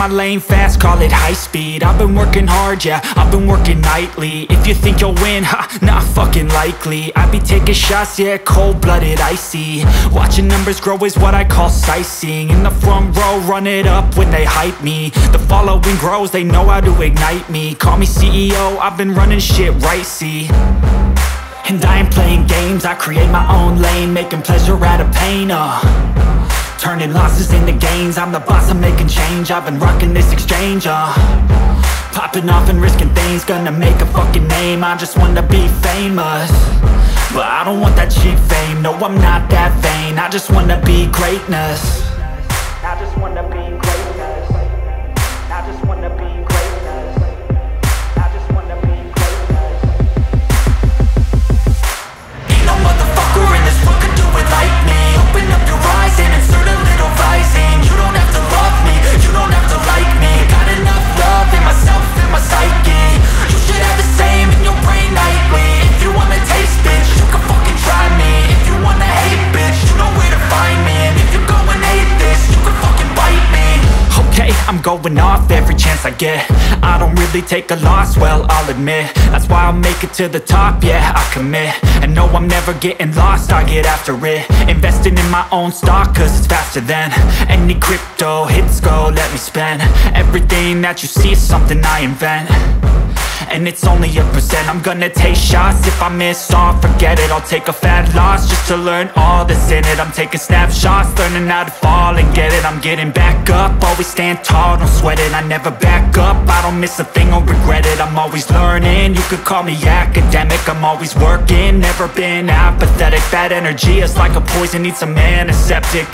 my lane fast, call it high speed. I've been working hard, yeah, I've been working nightly. If you think you'll win, ha, not fucking likely. I be taking shots, yeah, cold-blooded, icy. Watching numbers grow is what I call sightseeing. In the front row, run it up when they hype me. The following grows, they know how to ignite me. Call me CEO, I've been running shit right, see. And I ain't playing games, I create my own lane, making pleasure out of pain, turning losses into gains. I'm the boss, I'm making change. I've been rocking this exchange, popping off and risking things. Gonna make a fucking name, I just wanna be famous. But I don't want that cheap fame, no I'm not that vain. I just wanna be greatness. I just wanna be greatness. I just wanna be greatness. I just wanna be greatness. Ain't no motherfucker in this world could do it like me. Open up your eyes and insert a little rising. You don't have to love me, you don't have to like me. Got enough love in myself and my psyche. You should have the same in your brain nightly. If you wanna taste, bitch, you can fucking try me. If you wanna hate, bitch, you know where to find me. And if you go and hate this, you can fucking bite me. Okay, I'm going off every chance I get. I don't really take a loss, well, I'll admit. That's why I'll make it to the top, yeah, I commit. And no, I'm never getting lost, I get after it. Investing in my own stock, cause it's faster than any crypto hits go, let me spend. Everything that you see is something I invent. And it's only a percent. I'm gonna take shots. If I miss all, forget it. I'll take a fat loss just to learn all that's in it. I'm taking snapshots, learning how to fall and get it. I'm getting back up, always stand tall, don't sweat it. I never back up, I don't miss a thing or regret it. I'm always learning, you could call me academic. I'm always working, never been apathetic. Bad energy is like a poison, needs some antiseptic.